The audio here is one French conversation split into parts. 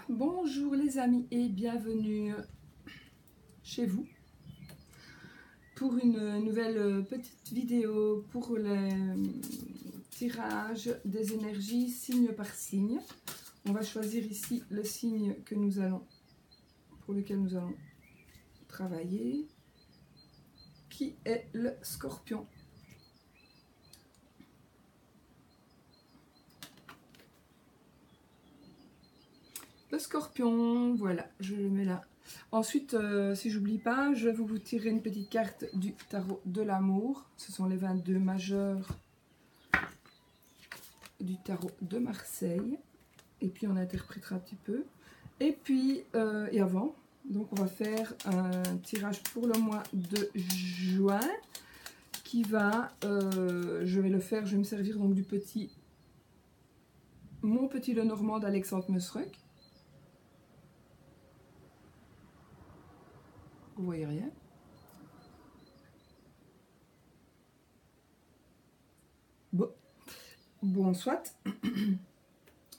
Bonjour les amis et bienvenue chez vous pour une nouvelle petite vidéo pour le tirage des énergies signe par signe. On va choisir ici le signe pour lequel nous allons travailler, qui est le Scorpion. Le Scorpion, voilà, je le mets là. Ensuite, si j'oublie pas, je vais vous tirer une petite carte du tarot de l'amour. Ce sont les 22 majeurs du tarot de Marseille. Et puis on interprétera un petit peu. Et puis, et avant, donc on va faire un tirage pour le mois de juin qui va, je vais me servir donc du mon petit Lenormand d'Alexandre Mosruck. Vous voyez rien. Bon, soit,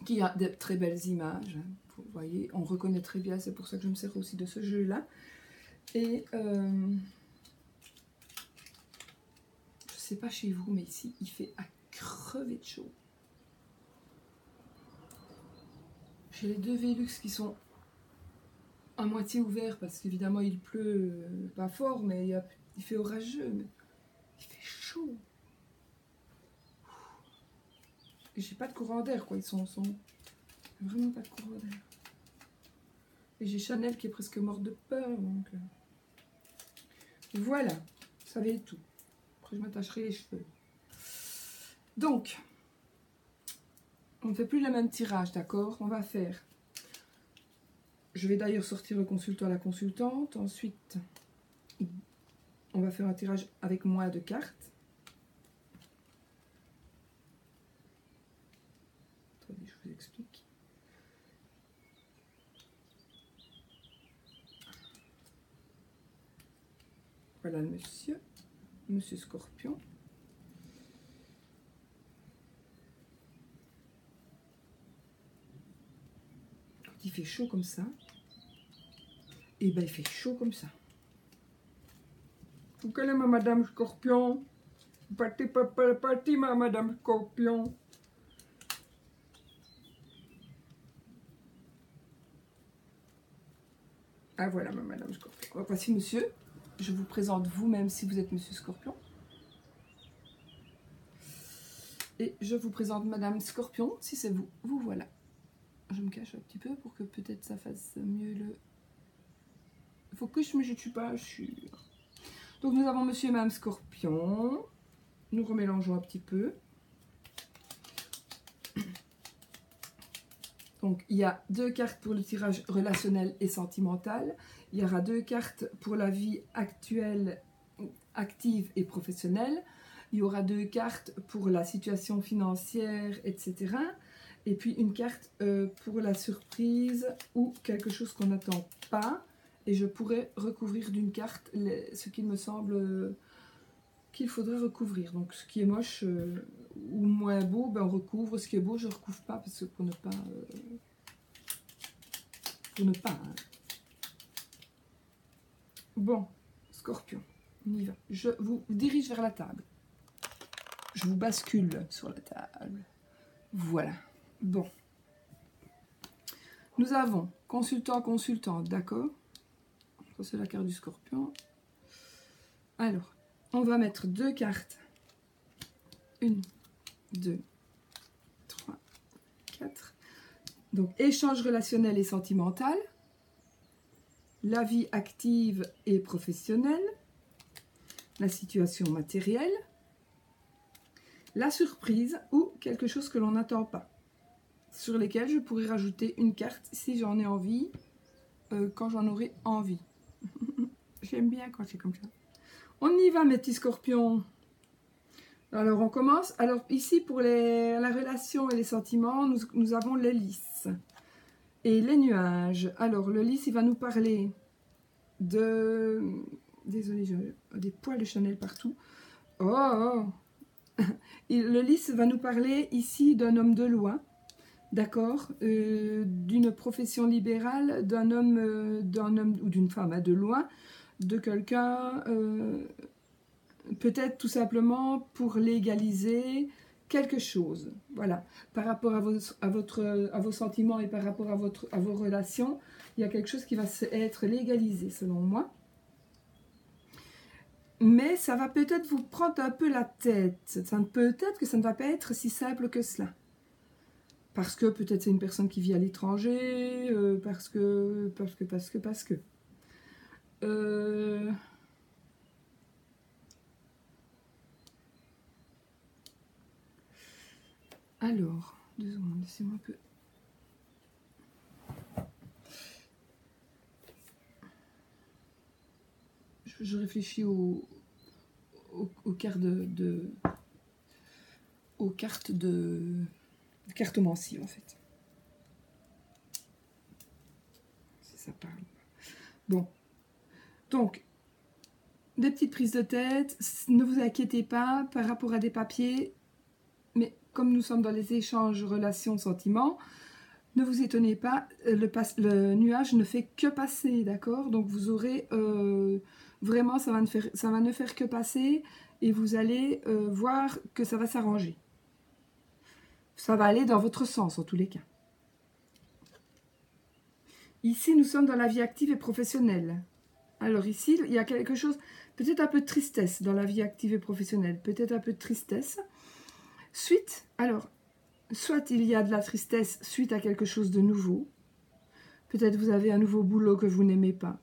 qui a de très belles images. Vous voyez, on reconnaît très bien, c'est pour ça que je me sers aussi de ce jeu-là. Et je sais pas chez vous, mais ici, il fait à crever de chaud. J'ai les deux Velux qui sont à moitié ouverts parce qu'évidemment il pleut pas fort, mais il fait orageux, mais il fait chaud. J'ai pas de courant d'air, quoi. Ils sont vraiment pas de courant d'air. Et j'ai Chanel qui est presque morte de peur, donc voilà, vous savez tout. Après je m'attacherai les cheveux. Donc, on ne fait plus le même tirage, d'accord? On va faire. Je vais d'ailleurs sortir le consultant à la consultante. Ensuite, on va faire un tirage avec moins de cartes. Attendez, je vous explique. Voilà le monsieur Scorpion. Quand il fait chaud comme ça, et ben il fait chaud comme ça. Vous connaissez ma madame Scorpion? Partez ma madame Scorpion. Ah voilà ma madame Scorpion. Voici monsieur. Je vous présente vous-même si vous êtes monsieur Scorpion. Et je vous présente madame Scorpion si c'est vous. Vous voilà. Je me cache un petit peu pour que peut-être ça fasse mieux le focus, mais je ne suis pas sûre. Donc nous avons monsieur et madame Scorpion. Nous remélangeons un petit peu. Donc il y a 2 cartes pour le tirage relationnel et sentimental. Il y aura 2 cartes pour la vie actuelle, active et professionnelle. Il y aura 2 cartes pour la situation financière, etc. Et puis une carte pour la surprise ou quelque chose qu'on n'attend pas. Et je pourrais recouvrir d'une carte ce qu'il me semble qu'il faudrait recouvrir. Donc ce qui est moche ou moins beau, ben on recouvre. Ce qui est beau, je ne recouvre pas parce que pour ne pas... hein. Bon, Scorpion, on y va. Je vous dirige vers la table. Je vous bascule sur la table. Voilà. Bon. Nous avons consultante, d'accord? Ça, c'est la carte du Scorpion. Alors, on va mettre 2 cartes. 1, 2, 3, 4. Donc, échange relationnel et sentimental. La vie active et professionnelle. La situation matérielle. La surprise ou quelque chose que l'on n'attend pas. Sur lesquels je pourrais rajouter une carte si j'en ai envie, quand j'en aurai envie. J'aime bien quand c'est comme ça. On y va mes petits scorpions. Alors on commence. Alors ici pour la relation et les sentiments, nous avons les lys et les nuages. Alors le lys il va nous parler de... Désolée, j'ai des poils de Chanel partout. Oh, le lys va nous parler ici d'un homme de loi. d'accord, d'une profession libérale, d'un homme ou d'une femme, hein, de loin, de quelqu'un, peut-être tout simplement pour légaliser quelque chose, voilà, par rapport à vos sentiments et par rapport à vos relations, il y a quelque chose qui va être légalisé selon moi. Mais ça va peut-être vous prendre un peu la tête. Peut-être que ça ne va pas être si simple que cela. Parce que peut-être c'est une personne qui vit à l'étranger, parce que. Alors, 2 secondes, laissez-moi un peu. Je réfléchis aux cartes de cartomancie en fait. Si ça parle. Bon. Donc, des petites prises de tête, ne vous inquiétez pas par rapport à des papiers, mais comme nous sommes dans les échanges, relations, sentiments, ne vous étonnez pas, le nuage ne fait que passer, d'accord? Donc vous aurez, vraiment, ça va ne faire que passer, et vous allez voir que ça va s'arranger. Ça va aller dans votre sens, en tous les cas. Ici, nous sommes dans la vie active et professionnelle. Alors ici, il y a quelque chose, peut-être un peu de tristesse dans la vie active et professionnelle. Peut-être un peu de tristesse. Soit il y a de la tristesse suite à quelque chose de nouveau. Peut-être vous avez un nouveau boulot que vous n'aimez pas.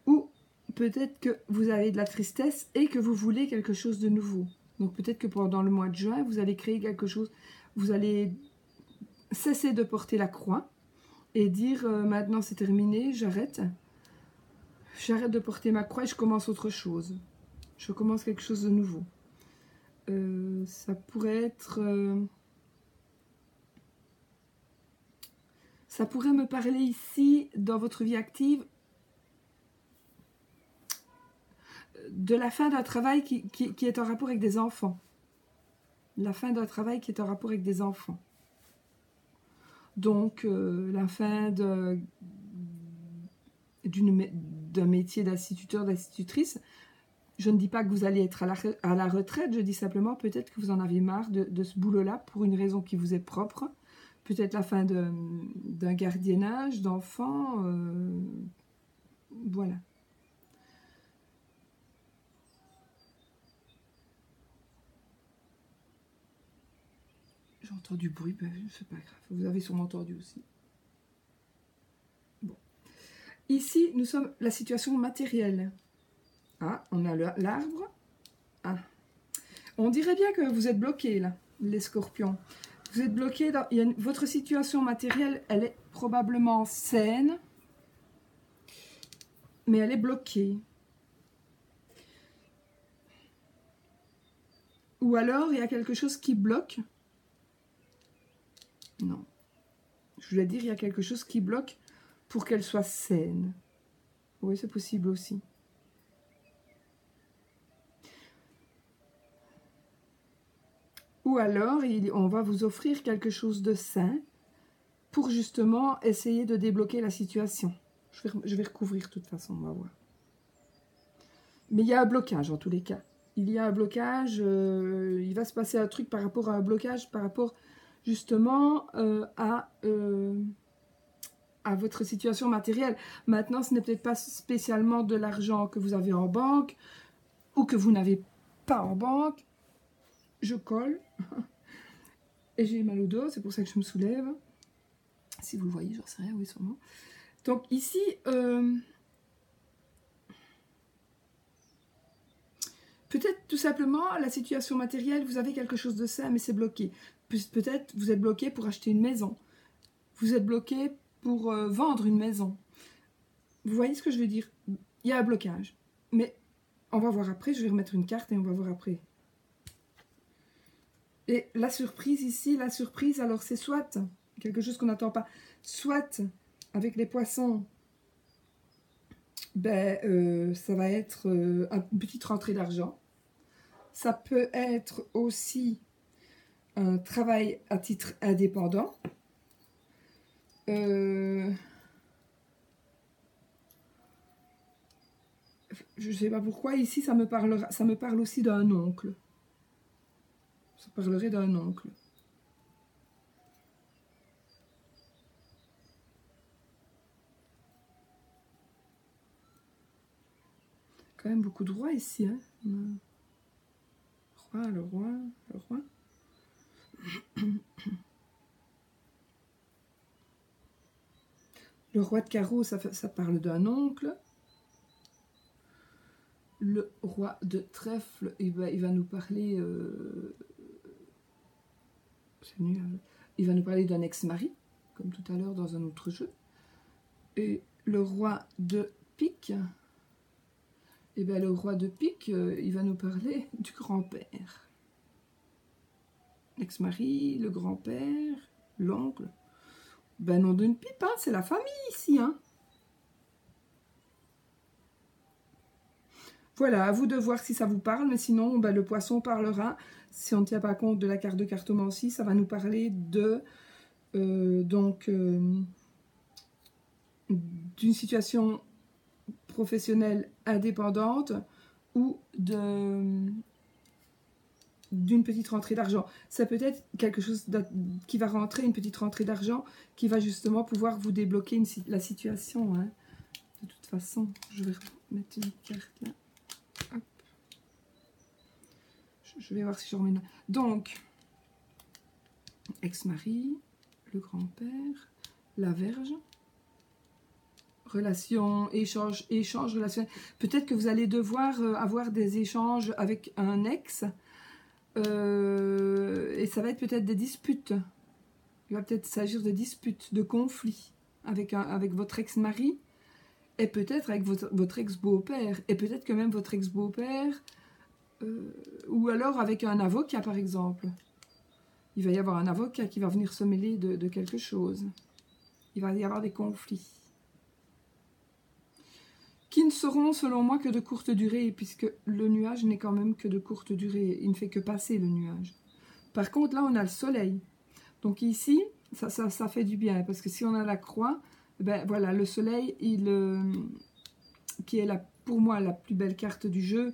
Ou peut-être que vous avez de la tristesse et que vous voulez quelque chose de nouveau. Donc peut-être que pendant le mois de juin, vous allez créer quelque chose. Vous allez cesser de porter la croix et dire maintenant c'est terminé, j'arrête. J'arrête de porter ma croix et je commence autre chose. Je commence quelque chose de nouveau. Ça pourrait être... ça pourrait me parler ici, dans votre vie active, de la fin d'un travail qui est en rapport avec des enfants. La fin d'un travail qui est en rapport avec des enfants. Donc, la fin d'un métier d'instituteur, d'institutrice. Je ne dis pas que vous allez être à la retraite, je dis simplement peut-être que vous en avez marre de ce boulot-là pour une raison qui vous est propre. Peut-être la fin d'un gardiennage d'enfants. Voilà. J'entends du bruit, ben, c'est pas grave. Vous avez sûrement entendu aussi. Bon. Ici, nous sommes la situation matérielle. Ah, on a l'arbre. Ah. On dirait bien que vous êtes bloqués, là, les scorpions. Vous êtes bloqués dans... votre situation matérielle, elle est probablement saine, mais elle est bloquée. Ou alors, il y a quelque chose qui bloque. Non. Je voulais dire, il y a quelque chose qui bloque pour qu'elle soit saine. Oui, c'est possible aussi. Ou alors, on va vous offrir quelque chose de sain pour justement essayer de débloquer la situation. Je vais recouvrir de toute façon, on va voir. Mais il y a un blocage en tous les cas. Il y a un blocage, il va se passer un truc par rapport à un blocage, par rapport justement à votre situation matérielle. Maintenant, ce n'est peut-être pas spécialement de l'argent que vous avez en banque ou que vous n'avez pas en banque. Je colle. Et j'ai mal au dos, c'est pour ça que je me soulève. Si vous le voyez, j'en sais rien, oui, sûrement. Donc ici, peut-être tout simplement, la situation matérielle, vous avez quelque chose de sain, mais c'est bloqué. Peut-être vous êtes bloqué pour acheter une maison. Vous êtes bloqué pour vendre une maison. Vous voyez ce que je veux dire? Il y a un blocage. Mais on va voir après, je vais remettre une carte et on va voir après. Et la surprise ici, alors c'est soit quelque chose qu'on n'attend pas, soit avec les poissons, ben, ça va être une petite rentrée d'argent. Ça peut être aussi un travail à titre indépendant. Je ne sais pas pourquoi, ici, ça me parle aussi d'un oncle. Ça parlerait d'un oncle. Quand même beaucoup de rois ici. Hein. Le roi. Le roi de carreau, ça parle d'un oncle. Le roi de trèfle, il va nous parler... il va nous parler d'un ex-mari, comme tout à l'heure dans un autre jeu. Et le roi de pique, et bien le roi de pique, il va nous parler du grand-père. L'ex-mari, le grand-père, l'oncle. Ben non d'une pipe, hein, c'est la famille ici. Hein. Voilà, à vous de voir si ça vous parle, mais sinon, ben, le poisson parlera. Si on ne tient pas compte de la carte de cartomancie, ça va nous parler de... d'une situation professionnelle indépendante ou d'une petite rentrée d'argent. Ça peut être quelque chose qui va rentrer, une petite rentrée d'argent qui va justement pouvoir vous débloquer la situation. Hein. De toute façon, je vais mettre une carte là. Hop. Je vais voir si je remets là. Donc, ex-mari, le grand-père, la Vierge, relation, échange relationnel. Peut-être que vous allez devoir avoir des échanges avec un ex et ça va être peut-être des disputes. Il va peut-être s'agir de disputes, de conflits avec votre ex-mari et peut-être avec votre ex-beau-père. Et peut-être que même votre ex-beau-père ou alors avec un avocat par exemple. Il va y avoir un avocat qui va venir se mêler de quelque chose. Il va y avoir des conflits. Qui ne seront selon moi que de courte durée, puisque le nuage n'est quand même que de courte durée. Il ne fait que passer le nuage. Par contre, là, on a le soleil. Donc ici, ça fait du bien, parce que si on a la croix, ben voilà, le soleil, qui est pour moi la plus belle carte du jeu,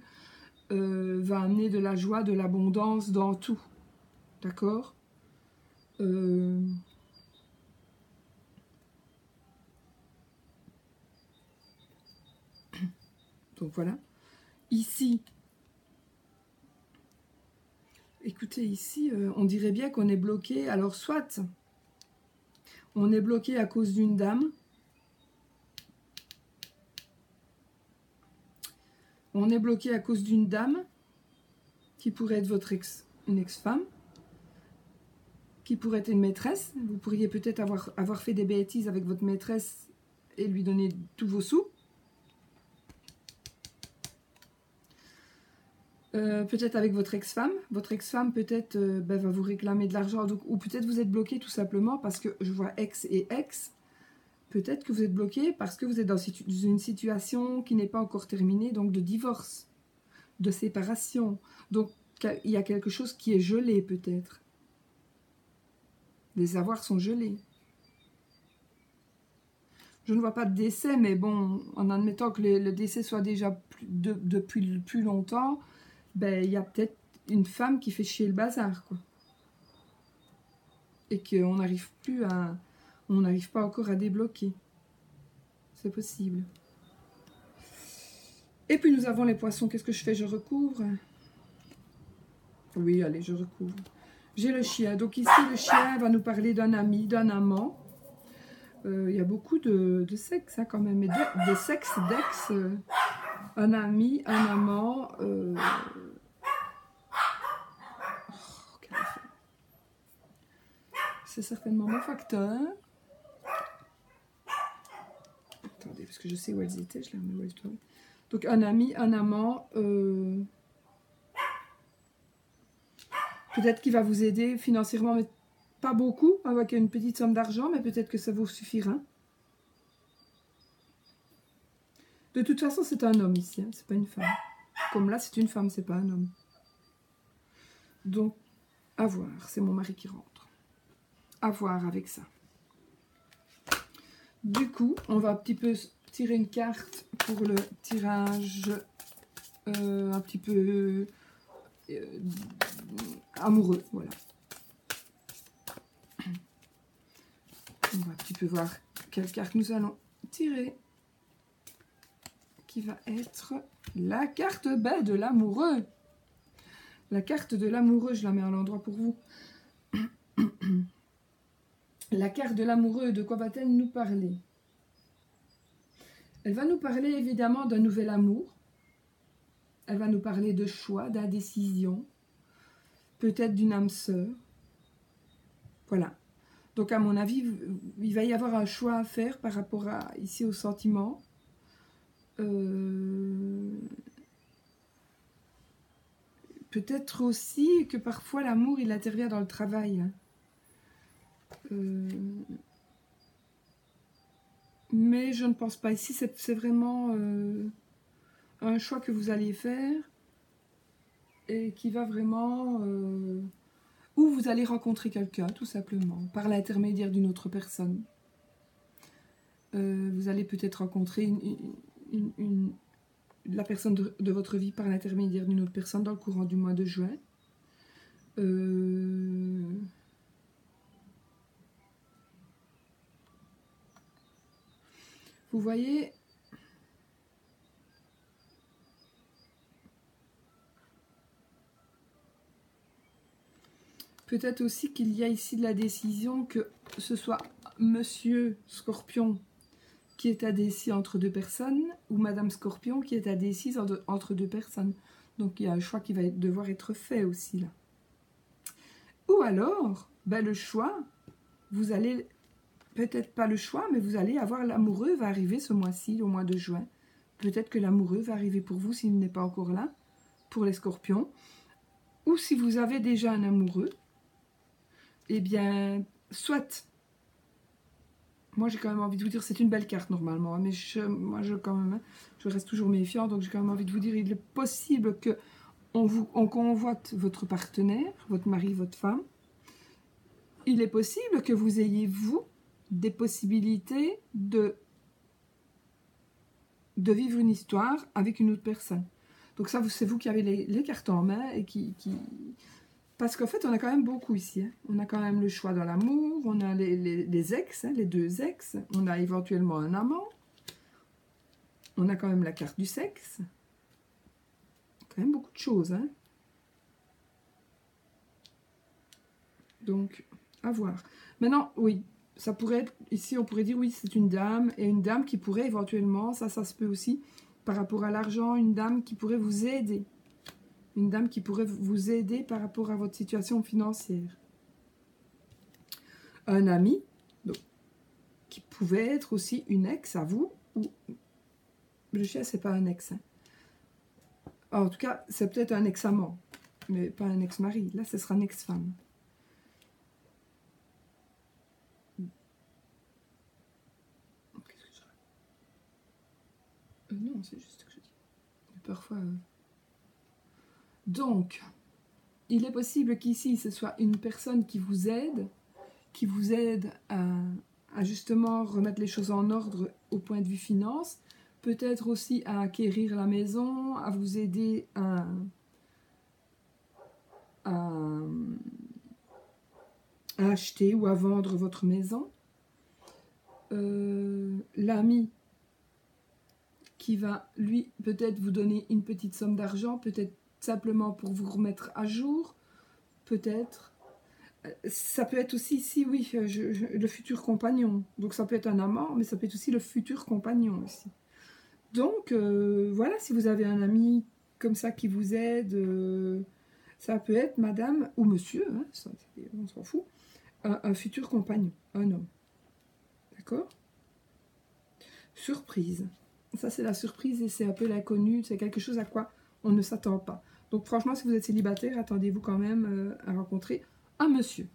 va amener de la joie, de l'abondance dans tout. D'accord ? Donc voilà. Ici, écoutez, ici, on dirait bien qu'on est bloqué. Alors, soit on est bloqué à cause d'une dame. On est bloqué à cause d'une dame qui pourrait être une ex-femme, qui pourrait être une maîtresse. Vous pourriez peut-être avoir fait des bêtises avec votre maîtresse et lui donner tous vos sous. Peut-être avec votre ex-femme. Votre ex-femme peut-être va vous réclamer de l'argent. Ou peut-être vous êtes bloqué tout simplement parce que je vois ex et ex. Peut-être que vous êtes bloqué parce que vous êtes dans une situation qui n'est pas encore terminée, donc de divorce, de séparation. Donc il y a quelque chose qui est gelé peut-être. Les avoirs sont gelés. Je ne vois pas de décès, mais bon, en admettant que le décès soit déjà depuis plus longtemps, ben, il y a peut-être une femme qui fait chier le bazar, quoi. Et qu'on n'arrive pas encore à débloquer. C'est possible. Et puis nous avons les poissons. Qu'est-ce que je fais? Je recouvre. Oui, allez, je recouvre. J'ai le chien. Donc ici, le chien va nous parler d'un ami, d'un amant. Il y a beaucoup de sexe, hein, quand même. Et des sexes, d'ex. Un ami, un amant. C'est certainement mon facteur. Attendez, parce que je sais où elles étaient. Je les remets où elles étaient. Donc un ami, un amant. Peut-être qu'il va vous aider financièrement, mais pas beaucoup, avec une petite somme d'argent, mais peut-être que ça vous suffira. De toute façon, c'est un homme ici, hein, c'est pas une femme. Comme là, c'est une femme, c'est pas un homme. Donc, à voir, c'est mon mari qui rentre. À voir avec ça. Du coup, on va un petit peu tirer une carte pour le tirage un petit peu amoureux, voilà. On va un petit peu voir quelle carte nous allons tirer. Qui va être la carte de l'amoureux. La carte de l'amoureux, je la mets à l'endroit pour vous. La carte de l'amoureux, de quoi va-t-elle nous parler? Elle va nous parler évidemment d'un nouvel amour. Elle va nous parler de choix, d'indécision, peut-être d'une âme sœur. Voilà. Donc à mon avis, il va y avoir un choix à faire par rapport à ici au sentiment. Peut-être aussi que parfois l'amour il intervient dans le travail. Mais je ne pense pas. Ici, c'est vraiment un choix que vous allez faire et qui va vraiment... où vous allez rencontrer quelqu'un, tout simplement, par l'intermédiaire d'une autre personne. Vous allez peut-être rencontrer la personne de votre vie par l'intermédiaire d'une autre personne dans le courant du mois de juin. Vous voyez, peut-être aussi qu'il y a ici de la décision que ce soit Monsieur Scorpion qui est indécis entre deux personnes ou Madame Scorpion qui est indécise entre deux personnes. Donc il y a un choix qui va devoir être fait aussi là. Ou alors, ben, le choix, vous allez, peut-être pas le choix, mais vous allez avoir l'amoureux va arriver ce mois-ci, au mois de juin. Peut-être que l'amoureux va arriver pour vous s'il n'est pas encore là, pour les scorpions. Ou si vous avez déjà un amoureux, eh bien, soit, moi j'ai quand même envie de vous dire, c'est une belle carte normalement, mais moi je reste toujours méfiant, donc j'ai quand même envie de vous dire, il est possible que on convoite votre partenaire, votre mari, votre femme. Il est possible que vous ayez, vous, des possibilités de vivre une histoire avec une autre personne. Donc ça, c'est vous qui avez les cartes en main et qui... Parce qu'en fait, on a quand même beaucoup ici. Hein. On a quand même le choix dans l'amour, on a les ex, hein, les deux ex, on a éventuellement un amant, on a quand même la carte du sexe. Quand même beaucoup de choses. Hein. Donc, à voir. Maintenant, oui, ça pourrait être, ici on pourrait dire oui, c'est une dame, et une dame qui pourrait éventuellement, ça se peut aussi, par rapport à l'argent, une dame qui pourrait vous aider. Une dame qui pourrait vous aider par rapport à votre situation financière. Un ami, donc, qui pouvait être aussi une ex à vous, ou le chien, c'est pas un ex. Hein. En tout cas, c'est peut-être un ex-amant, mais pas un ex-mari. Là, ce sera une ex-femme. Non, c'est juste ce que je dis. Parfois... Donc, il est possible qu'ici, ce soit une personne qui vous aide à justement remettre les choses en ordre au point de vue finance, peut-être aussi à acquérir la maison, à vous aider à acheter ou à vendre votre maison. L'ami qui va, lui, peut-être vous donner une petite somme d'argent, peut-être simplement pour vous remettre à jour, peut-être. Ça peut être aussi, si oui, le futur compagnon. Donc ça peut être un amant, mais ça peut être aussi le futur compagnon aussi. Donc voilà, si vous avez un ami comme ça qui vous aide, ça peut être madame ou monsieur, hein, on s'en fout, un futur compagnon, un homme. D'accord? Surprise. Ça, c'est la surprise et c'est un peu l'inconnu, c'est quelque chose à quoi on ne s'attend pas. Donc franchement, si vous êtes célibataire, attendez-vous quand même à rencontrer un monsieur.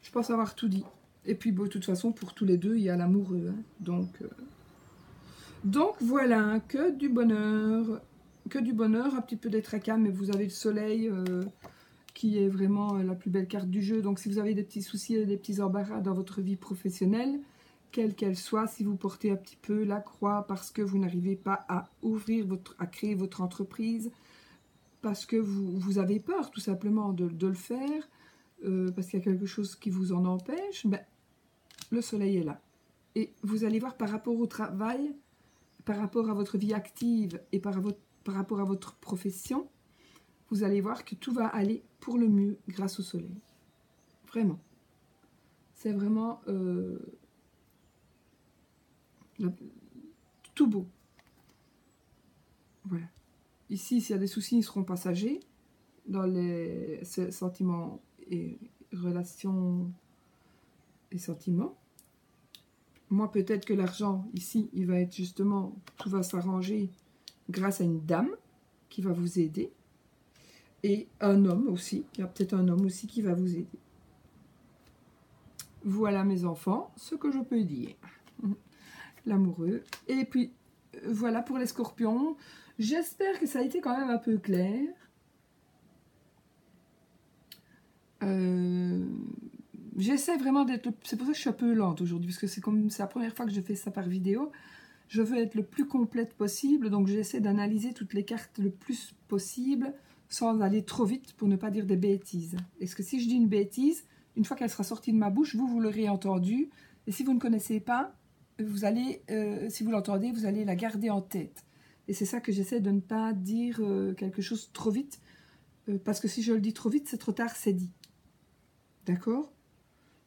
Je pense avoir tout dit. Et puis, bon, de toute façon, pour tous les deux, il y a l'amoureux. Hein. Donc voilà, que du bonheur, un petit peu des tracas, mais vous avez le soleil qui est vraiment la plus belle carte du jeu. Donc si vous avez des petits soucis et des petits embarras dans votre vie professionnelle, quelle qu'elle soit, si vous portez un petit peu la croix parce que vous n'arrivez pas à à créer votre entreprise, parce que vous avez peur tout simplement de le faire, parce qu'il y a quelque chose qui vous en empêche, ben, le soleil est là. Et vous allez voir par rapport au travail, par rapport à votre vie active et par rapport à votre profession, vous allez voir que tout va aller pour le mieux grâce au soleil. Vraiment. C'est vraiment tout beau. Voilà. Ici, s'il y a des soucis, ils seront passagers dans les sentiments et relations et sentiments. Moi, peut-être que l'argent, ici, il va être justement, tout va s'arranger grâce à une dame qui va vous aider. Et un homme aussi, il y a peut-être un homme aussi qui va vous aider. Voilà mes enfants, ce que je peux dire. L'amoureux. Et puis, voilà pour les scorpions. J'espère que ça a été quand même un peu clair. J'essaie vraiment d'être... C'est pour ça que je suis un peu lente aujourd'hui, parce que c'est la première fois que je fais ça par vidéo. Je veux être le plus complète possible, donc j'essaie d'analyser toutes les cartes le plus possible, sans aller trop vite pour ne pas dire des bêtises. Est-ce que si je dis une bêtise, une fois qu'elle sera sortie de ma bouche, vous l'aurez entendue. Et si vous ne connaissez pas, vous allez, si vous l'entendez, vous allez la garder en tête. Et c'est ça que j'essaie de ne pas dire quelque chose trop vite, parce que si je le dis trop vite, c'est trop tard, c'est dit. D'accord ?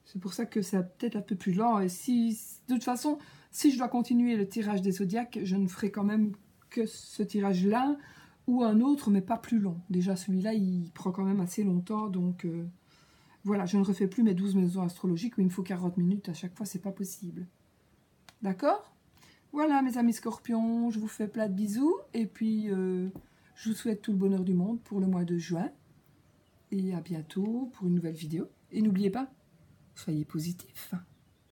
C'est pour ça que c'est peut-être un peu plus lent. Et de toute façon, si je dois continuer le tirage des zodiaques, je ne ferai quand même que ce tirage-là ou un autre, mais pas plus long. Déjà, celui-là, il prend quand même assez longtemps. Donc, voilà, je ne refais plus mes 12 maisons astrologiques où il me faut 40 minutes à chaque fois. C'est pas possible. D'accord ? Voilà, mes amis scorpions, je vous fais plein de bisous. Et puis, je vous souhaite tout le bonheur du monde pour le mois de juin. Et à bientôt pour une nouvelle vidéo. Et n'oubliez pas, soyez positifs.